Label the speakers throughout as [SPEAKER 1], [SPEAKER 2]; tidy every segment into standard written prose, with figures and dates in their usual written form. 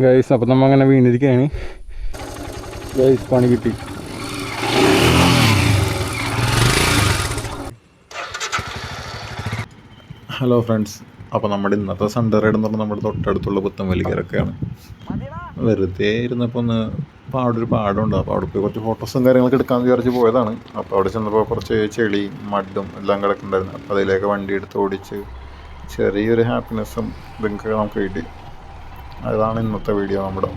[SPEAKER 1] Guys. അപ്പം നമ്മൾ അങ്ങനെ വീണിരിക്കുകയാണ് ഗൈസ്. പണി കിട്ടി.
[SPEAKER 2] ഹലോ ഫ്രണ്ട്സ്, അപ്പോൾ നമ്മുടെ ഇന്നത്തെ സൺഡേ റൈഡ് എന്ന് പറഞ്ഞാൽ നമ്മുടെ തൊട്ടടുത്തുള്ള പുത്തൻവലിക്കരൊക്കെയാണ്. വെറുതെ ഇരുന്നപ്പോൾ ഒന്ന് ഒരു പാടമുണ്ട്. അപ്പോൾ അവിടെ പോയി കുറച്ച് ഫോട്ടോസും കാര്യങ്ങളൊക്കെ എടുക്കാമെന്ന് വിചാരിച്ച് പോയതാണ്. അപ്പോൾ അവിടെ ചെന്നപ്പോൾ കുറച്ച് ചെളി മഡും എല്ലാം കിടക്കുന്നുണ്ടായിരുന്നു. അപ്പോൾ അതിലേക്ക് വണ്ടി എടുത്ത് ഓടിച്ച് ചെറിയൊരു ഹാപ്പിനെസ്സും ഇതൊക്കെ നമുക്ക് കിട്ടി. അതാണ് ഇന്നത്തെ വീഡിയോ നമ്മുടെ.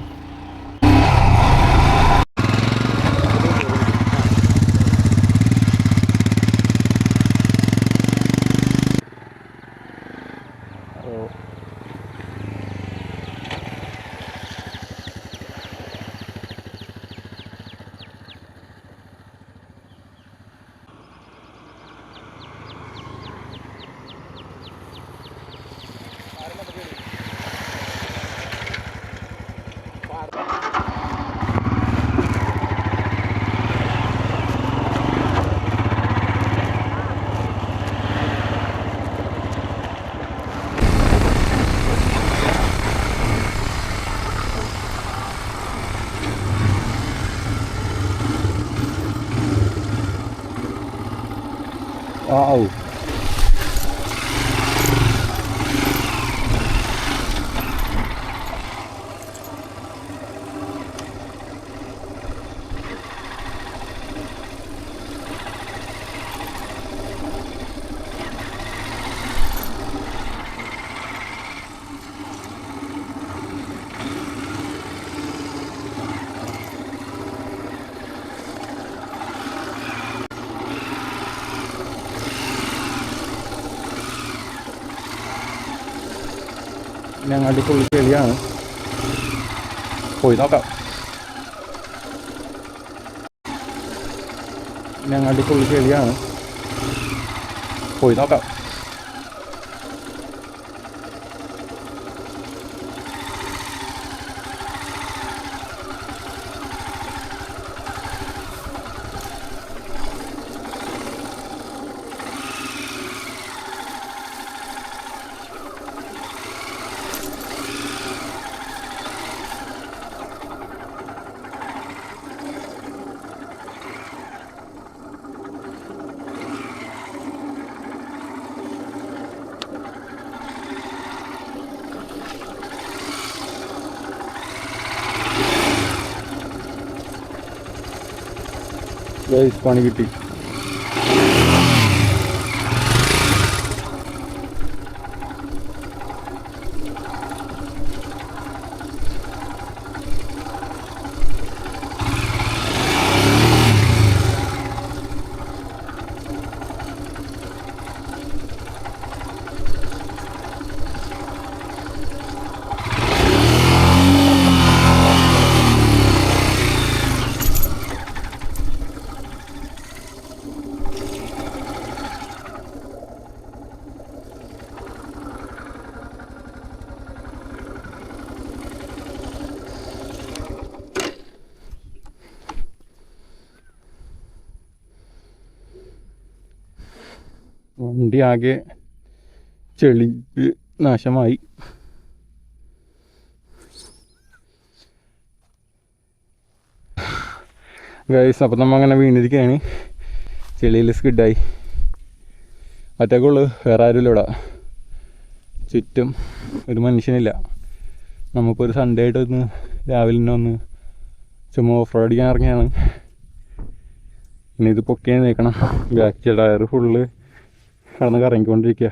[SPEAKER 1] Wow. ഞങ്ങളുടെ പുള്ളി ചെളിയാണ്. പോയി നോക്കാം. ഞങ്ങളുടെ പുള്ളി ചെളിയാണ്. പോയി നോക്കാം. പണി കിട്ടി. വണ്ടി ആകെ ചെളി നാശമായി. ഗൈസ്. അപ്പം നമ്മൾ അങ്ങനെ വീണിരിക്കുകയാണ്. ചെളിയിൽ സ്കിഡായി. ഒറ്റക്കുള്ളൂ, വേറെ ആരുമില്ല ഇവിടെ. ചുറ്റും ഒരു മനുഷ്യനില്ല. നമുക്കൊരു സൺഡേ ആയിട്ട് ഒന്ന് രാവിലെ തന്നെ ഒന്ന് ചുമ്മാ ഓഫ് റോഡ് അടിക്കാൻ ഇറങ്ങിയാണ്. ഇനി ഇത് പൊക്കിയാൽ നിൽക്കണം. ബാക്ക് ടയർ ഫുള്ള് കിടന്ന് കറങ്ങിക്കൊണ്ടിരിക്കുക.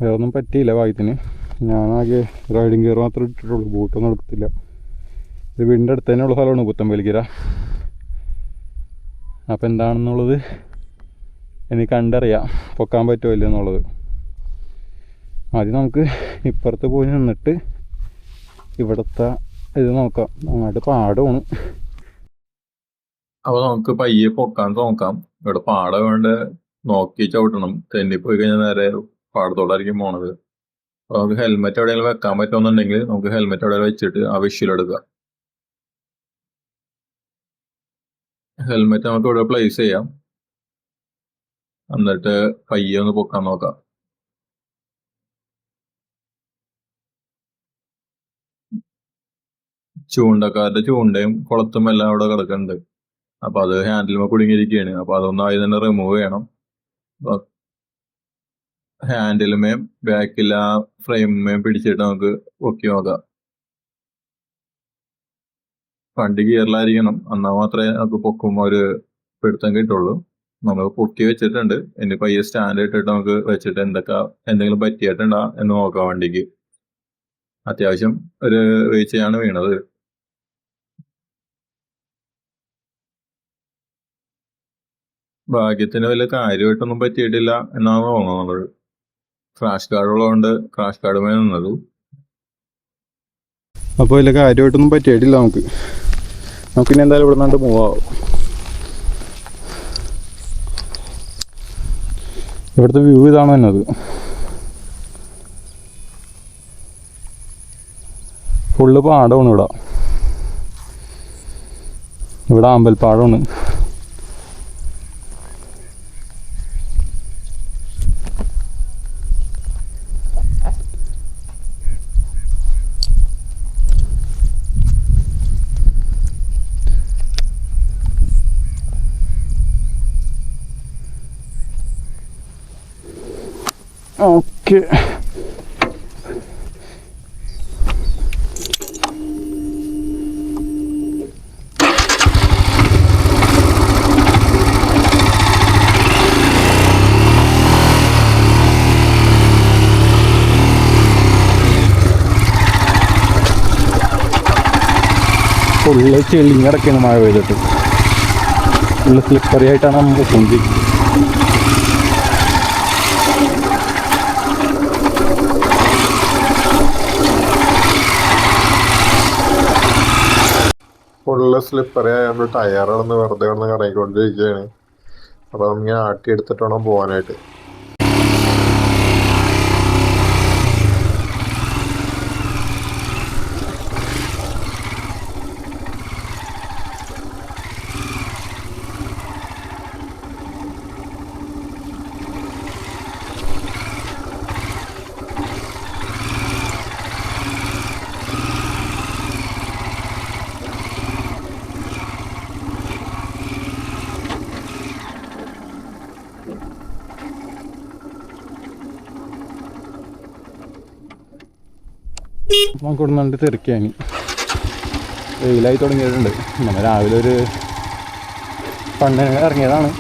[SPEAKER 1] വേറെ ഒന്നും പറ്റിയില്ല ഭാഗ്യത്തിന്. ഞാനാകെ റൈഡിങ് ഗിയർ മാത്രമേ ഇട്ടിട്ടുള്ളൂ. ബൂട്ടൊന്നും എടുക്കത്തില്ല. ഇത് വീടിൻ്റെ അടുത്ത് തന്നെയുള്ള സ്ഥലമാണ് പുത്തൻവലിക്കര. അപ്പോൾ എന്താണെന്നുള്ളത് എനിക്ക് കണ്ടറിയാം, പൊക്കാൻ പറ്റുമോ ഇല്ല എന്നുള്ളത്. ആദ്യം നമുക്ക് ഇപ്പുറത്ത് പോയി നിന്നിട്ട് ഇവിടുത്തെ ഇത് നോക്കാം. അങ്ങോട്ട് പാടമാണ്.
[SPEAKER 2] അപ്പോൾ നമുക്ക് പയ്യെ പൊക്കാൻ നോക്കാം. ഇവിടെ പാട വേണ്ട നോക്കി ചവിട്ടണം. തെന്നിപ്പോയി കഴിഞ്ഞാൽ നേരെ പാടത്തോടായിരിക്കും പോണത്. അപ്പോൾ നമുക്ക് ഹെൽമെറ്റ് എവിടെയെങ്കിലും വെക്കാൻ പറ്റുമെന്നുണ്ടെങ്കിൽ നമുക്ക് ഹെൽമെറ്റ് എവിടെ വെച്ചിട്ട് ആ വിഷ്വലെടുക്കാം. ഹെൽമെറ്റ് നമുക്ക് ഇവിടെ പ്ലേസ് ചെയ്യാം. എന്നിട്ട് പയ്യെ ഒന്ന് പൊക്കാൻ നോക്കാം. ചൂണ്ടക്കാരുടെ ചൂണ്ടയും കുളത്തും എല്ലാം അവിടെ കിടക്കുന്നുണ്ട്. അപ്പൊ അത് ഹാൻഡിലുമേ കുടുങ്ങിയിരിക്കുകയാണ്. അപ്പൊ അതൊന്നും ആദ്യം തന്നെ റിമൂവ് ചെയ്യണം. ഹാൻഡിലുമേയും ബാക്കിൽ ആ ഫ്രെയിമുമേയും പിടിച്ചിട്ട് നമുക്ക് പൊക്കി നോക്കാം. വണ്ടി ഗിയറിലായിരിക്കണം, എന്നാൽ മാത്രമേ നമുക്ക് പൊക്കുമ്പോൾ ഒരു പിടുത്തം കിട്ടുള്ളൂ. നമ്മൾ പൊക്കി വെച്ചിട്ടുണ്ട്. ഇനി പയ്യെ സ്റ്റാൻഡ് ഇട്ടിട്ട് നമുക്ക് വെച്ചിട്ട് എന്തെങ്കിലും പറ്റിയിട്ടുണ്ടാ എന്ന് നോക്കാം. വണ്ടിക്ക് അത്യാവശ്യം ഒരു വീഴ്ചയാണ് വീണത്. ഭാഗ്യത്തിന് വലിയ കാര്യമായിട്ടൊന്നും പറ്റിയിട്ടില്ല എന്നാണ് തോന്നുന്നത്. ക്രാഷ് കാർഡ് ഉള്ളതുകൊണ്ട് ക്രാഷ് കാർഡുമേ നിന്നത്.
[SPEAKER 1] അപ്പോൾ വലിയ കാര്യമായിട്ടൊന്നും പറ്റിയിട്ടില്ല. നമുക്കിനി എന്തായാലും ഇവിടെ നിന്നിട്ട് മൂവാവും. ഇവിടുത്തെ വ്യൂ ഇതാണ് തന്നത്. ഫുള്ള് പാടമാണ് ഇവിടെ അമ്പൽപ്പാടമാണ്. ഓക്കെ, ഫുള്ള് ചെളിങ്ങ കിടക്കുകയാണ്. മഴ പെയ്തിട്ട് ഫുള്ള് സ്ലിപ്പറി ആയിട്ടാണ് നമ്മൾ കൊണ്ടിരിക്കുന്നത്.
[SPEAKER 2] ഫുള്ള് സ്ലിപ്പറി ആയതുകൊണ്ട് ടയറുകളൊന്ന് വെറുതെ ഒന്ന് കറങ്ങിക്കൊണ്ടിരിക്കുകയാണ്. അപ്പോൾ നമുക്ക് ആട്ടി എടുത്തിട്ട് വേണം പോകാനായിട്ട്.
[SPEAKER 1] നമുക്ക് ഇവിടെ നിന്നിട്ട് തിരക്കിയാനി വെയിലായി തുടങ്ങിയിട്ടുണ്ട്. നമ്മൾ രാവിലെ ഒരു പണ്ട് ഇറങ്ങിയതാണ്.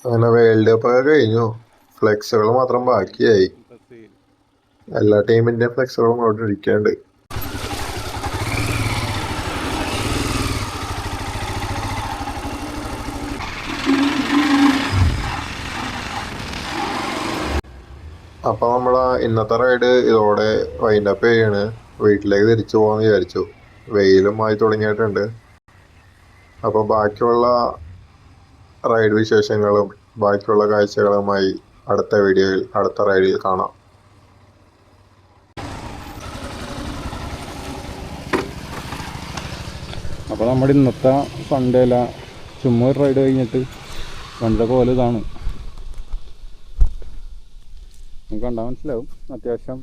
[SPEAKER 2] അങ്ങനെ വേൾഡ് കപ്പ് ഒക്കെ കഴിഞ്ഞു. ഫ്ലെക്സുകൾ മാത്രം ബാക്കിയായി. എല്ലാ ടീമിൻ്റെയും ഫ്ലെക്സുകളും അവിടെ ഇരിക്കാണ്ട്. അപ്പോൾ നമ്മളെ ഇന്നത്തെ റൈഡ് ഇതോടെ വൈൻഡപ്പ് ചെയ്യാണ്. വീട്ടിലേക്ക് തിരിച്ചു പോകാമെന്ന് വിചാരിച്ചു. വെയിലും ആയി തുടങ്ങിയിട്ടുണ്ട്. അപ്പോൾ ബാക്കിയുള്ള റൈഡ് വിശേഷങ്ങളും ബാക്കിയുള്ള കാഴ്ചകളുമായി അടുത്ത വീഡിയോയിൽ അടുത്ത റൈഡിൽ കാണാം.
[SPEAKER 1] അപ്പോൾ നമ്മുടെ ഇന്നത്തെ സൺഡേ അല്ല, ചുമ്മാ ഒരു റൈഡ് കഴിഞ്ഞിട്ട് വണ്ടിയുടെ പോലെ ഇതാണ്. നമുക്ക് കണ്ടാൽ മനസ്സിലാവും അത്യാവശ്യം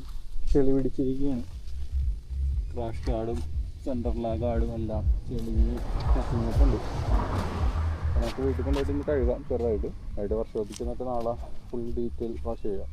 [SPEAKER 1] ചെളി പിടിച്ചിരിക്കുകയാണ്. ക്രാഷ് കാർഡും സെൻറ്ററിലെ കാർഡും എല്ലാം ചെളിഞ്ഞ് കത്തിങ്ങിട്ടുണ്ട്. നമുക്ക് വീട്ടിൽ കൊണ്ടുപോയിട്ട് കഴുകാം ചെറുതായിട്ട്. വർഷോപ്പിച്ച് എന്നിട്ട് നാളെ ഫുൾ ഡീറ്റെയിൽ വാഷ് ചെയ്യാം.